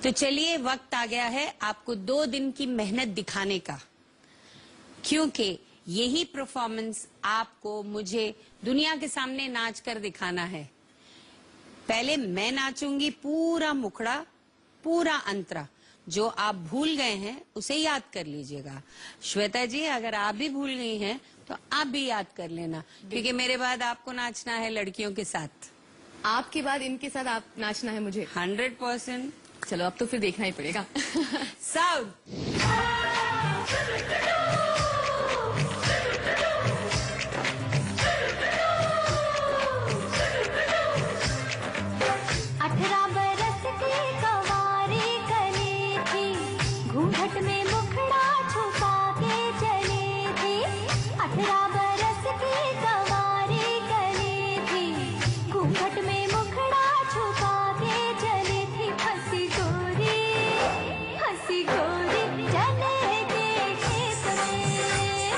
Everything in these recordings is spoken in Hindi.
तो चलिए, वक्त आ गया है आपको 2 दिन की मेहनत दिखाने का, क्योंकि यही परफॉर्मेंस आपको मुझे दुनिया के सामने नाच कर दिखाना है। पहले मैं नाचूंगी पूरा मुखड़ा, पूरा अंतरा। जो आप भूल गए हैं उसे याद कर लीजिएगा। श्वेता जी, अगर आप भी भूल गई हैं तो आप भी याद कर लेना, क्योंकि मेरे बाद आपको नाचना है लड़कियों के साथ। आपके बाद इनके साथ आप नाचना है मुझे 100%। चलो, अब तो फिर देखना ही पड़ेगा। साउंड। घूंघट में मुखड़ा छुपा के चली थी, 18 बरस की कवारी कली थी। घूंघट में मुखड़ा छुपा के चली थी, हंसी गोरी चले के खेत में,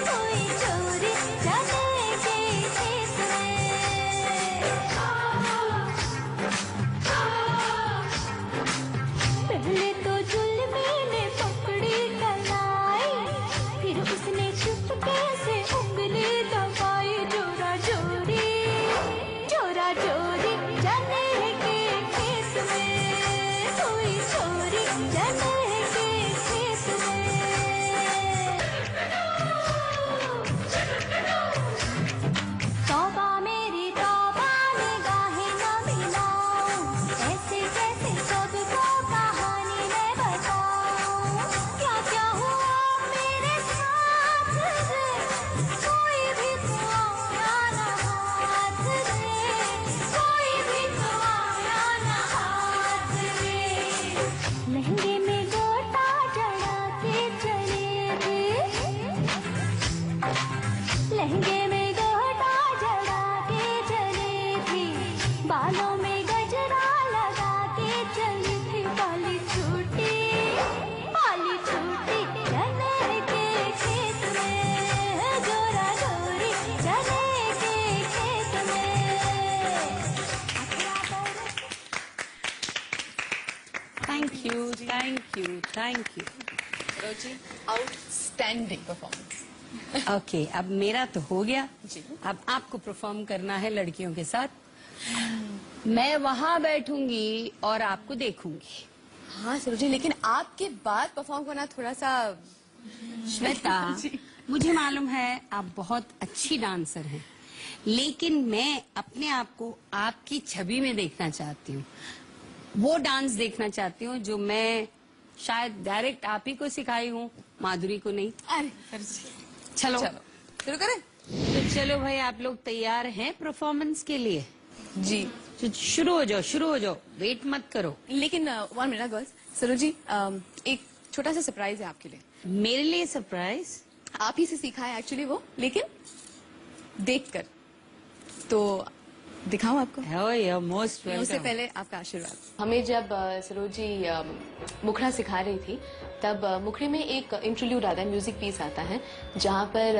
कोई चोरी चले के खेत में। पहले तो जुल्मी ने पकड़ी कलाई, फिर उसने चुपके से उंगली दबाई। जोरा जोरी चने के खेत में, कोई चोरी चने के खेत में। तौबा मेरी तौबा, निगाहें न मिलाऊं, ऐसे कैसे सबको कहानी मैं बताऊं। क्या क्या हुआ मेरे साथ रे, कोई भी तो आया न हाथ रे, कोई भी तो आया न हाथ रे। लहंगे में गोटा चढ़ा के चले थे, लहंगे में गोटा चढ़ा के चली थी। बालों में गजरा लगा के चली थी। बाली छूटी चने के खेत में, जोरा जोरी चने के खेत में। Thank you. रोजी, आउटस्टैंडिंग परफॉर्मेंस। ओके, अब मेरा तो हो गया जी। अब आपको परफॉर्म करना है लड़कियों के साथ। मैं वहां बैठूंगी और आपको देखूंगी। हाँ सरोजी, लेकिन आपके बाद परफॉर्म करना थोड़ा सा। श्वेता, मुझे मालूम है आप बहुत अच्छी डांसर हैं, लेकिन मैं अपने आप को आपकी छवि में देखना चाहती हूँ। वो डांस देखना चाहती हूँ जो मैं शायद डायरेक्ट आप ही को सिखाई हूँ, माधुरी को नहीं। अरे सरोजी, चलो शुरू करें। तो चलो भाई, आप लोग तैयार हैं परफॉर्मेंस के लिए? जी, तो शुरू हो जाओ, वेट मत करो। लेकिन 1 मिनट गर्ल्स। सरोजी, एक छोटा सा सरप्राइज है आपके लिए। मेरे लिए सरप्राइज? आप ही से सीखा है एक्चुअली वो, लेकिन देखकर। तो दिखाऊं आपको? मोस्ट उससे वेलकम। पहले आपका आशीर्वाद। हमें जब सरोजी मुखड़ा सिखा रही थी, तब मुखड़े में एक इंटरल्यूड आता है, म्यूजिक पीस आता है, जहाँ पर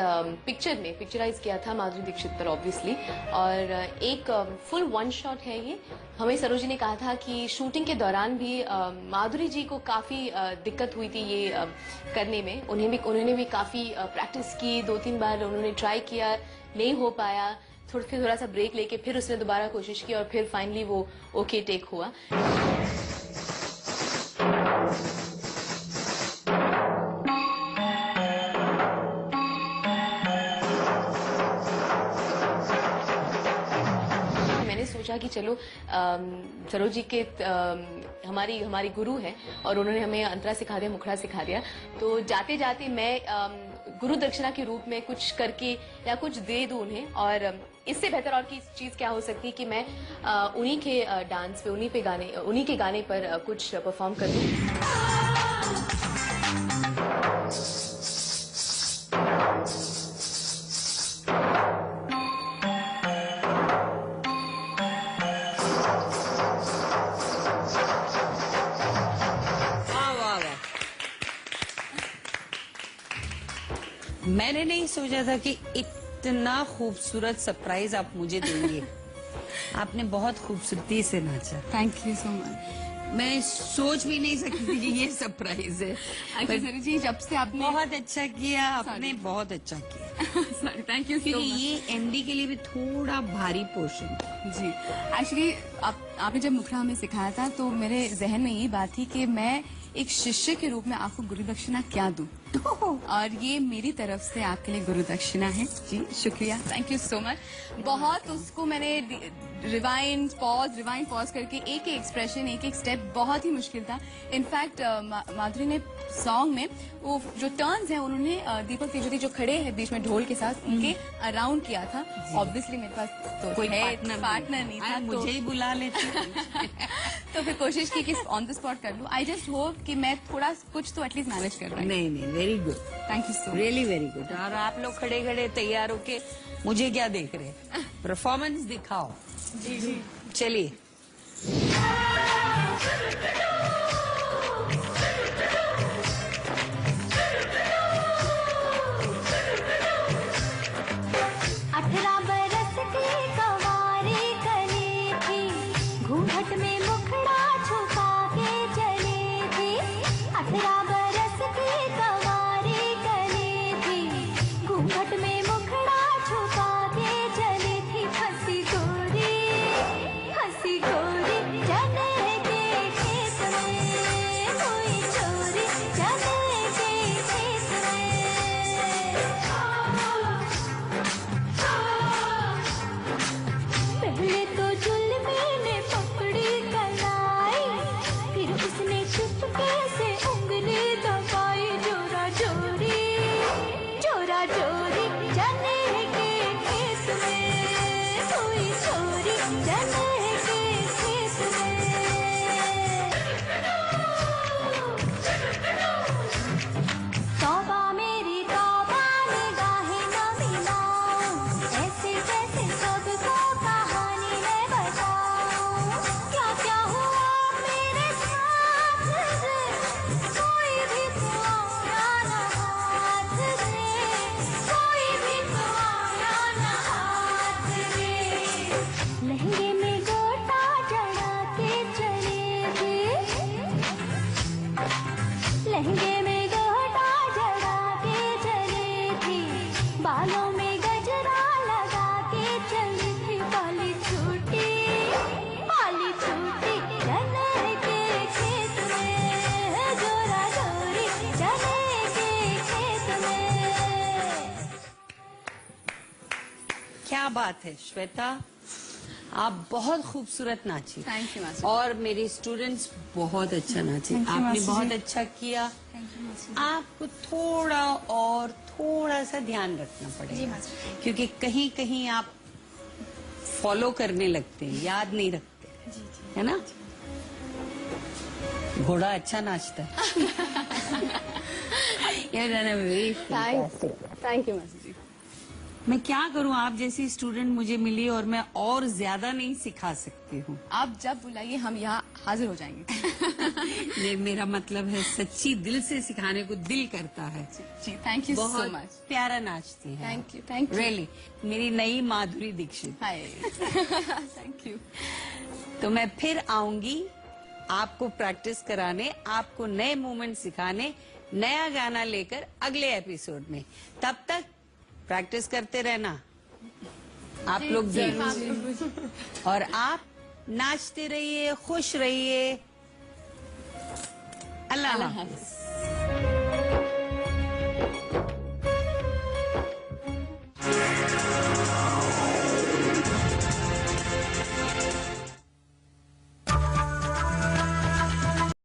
पिक्चर में पिक्चराइज किया था माधुरी दीक्षित पर ऑब्वियसली, और एक फुल 1 शॉट है ये। हमें सरोजी ने कहा था कि शूटिंग के दौरान भी माधुरी जी को काफी दिक्कत हुई थी ये करने में। उन्होंने भी काफी प्रैक्टिस की, 2-3 बार उन्होंने ट्राई किया, नहीं हो पाया। फिर थोड़ा सा ब्रेक लेके फिर उसने दोबारा कोशिश की, और फिर फाइनली वो ओके टेक हुआ। मैंने सोचा कि चलो, सरोजी के हमारी गुरु है और उन्होंने हमें अंतरा सिखा दिया, मुखड़ा सिखा दिया। तो जाते जाते मैं गुरु दक्षिणा के रूप में कुछ करके या कुछ दे दूं उन्हें, और इससे बेहतर और की चीज क्या हो सकती है कि मैं उन्हीं के डांस पे, उन्हीं के गाने पर कुछ परफॉर्म कर दूं। मैंने नहीं सोचा था कि इतना खूबसूरत सरप्राइज आप मुझे देंगे। आपने बहुत खूबसूरती से नाचा। Thank you so much. मैं सोच भी नहीं सकती थी कि ये सरप्राइज है। अच्छा सरोज जी, जब से आपने बहुत अच्छा किया आपने, बहुत अच्छा किया। सॉरी, थैंक यू सो क्योंकि मच। ये एमडी के लिए भी थोड़ा भारी पोर्शन। जी, एक्चुअली आपने जब मुखड़ा हमें सिखाया था तो मेरे जहन में ये बात थी कि मैं एक शिष्य के रूप में आपको गुरु दक्षिणा क्या दूं, और ये मेरी तरफ से आपके लिए गुरु दक्षिणा है। जी शुक्रिया, थैंक यू सो मच। बहुत उसको मैंने रिवाइंड पॉज करके एक एक एक्सप्रेशन, एक एक स्टेप बहुत ही मुश्किल था। इनफैक्ट माधुरी ने सॉन्ग में वो जो टर्न्स हैं उन्होंने दीपक तिजोरी जो खड़े हैं बीच में ढोल के साथ, उनके अराउंड किया था। ऑब्वियसली मेरे पास तो कोई पार्टनर नहीं था, मुझे ही बुला लेते। तो फिर कोशिश की कि ऑन द स्पॉट कर लूं। आई जस्ट होप कि मैं थोड़ा कुछ तो एटलीस्ट मैनेज कर पाई। नहीं नहीं, very good, thank you so much. Really very good. और आप लोग खड़े खड़े तैयार होके मुझे क्या देख रहे हैं? परफॉर्मेंस दिखाओ। जी जी, चलिए। अठारह बरस की कवारी कली थी, घूंघट में मुखड़ा छुपा के चली थी। 18 बरस की कवारी कली थी, घूंघट में मुखड़ा छुपा के चली थी। हंसी गोरी चने के खेत में, कोई चोरी चने के खेत में। पहले तो जुल्मी ने पकड़ी कलाई, फिर उसने चुपके से उंगली दबाई। जोरा जोरी चने के खेत में, कोई चोरी चने के खेत में। तौबा मेरी तौबा, निगाहें न मिलाऊं, ऐसे कैसे सबको कहानी मैं बताऊं। क्या क्या हुआ मेरे साथ रे, कोई भी तो आया न हाथ रे, कोई भी तो आया न हाथ रे। लहंगे में गोटा जड़ा के चले थे, लहंगे में गोटा जड़ा के चली थी, बालों में गजरा लगा के चली थी। बाली छूटी चने के खेत में, जोरा जोरी चने के खेत में। क्या बात है श्वेता, आप बहुत खूबसूरत नाची। Thank you master. और मेरे स्टूडेंट्स बहुत अच्छा नाचे। आपने बहुत अच्छा किया। आपको थोड़ा सा ध्यान रखना पड़ेगा, क्योंकि कहीं कहीं आप फॉलो करने लगते हैं, याद नहीं रखते, है ना? घोड़ा अच्छा नाचता है। You've done a very fantastic. Thank you master ji. मैं क्या करूं, आप जैसी स्टूडेंट मुझे मिली और मैं और ज्यादा नहीं सिखा सकती हूँ। आप जब बुलाइए हम यहाँ हाजिर हो जाएंगे। ये मेरा मतलब है, सच्ची दिल से सिखाने को दिल करता है। जी, थैंक यू सो बहुत मच। प्यारा नाचती है। Thank you. रियली, मेरी नई माधुरी दीक्षित। हाय, थैंक यू। तो मैं फिर आऊंगी आपको प्रैक्टिस कराने, आपको नए मूवमेंट सिखाने, नया गाना लेकर अगले एपिसोड में। तब तक प्रैक्टिस करते रहना आप लोग भी, और आप नाचते रहिए, खुश रहिए। अल्लाह हाफ़िज़।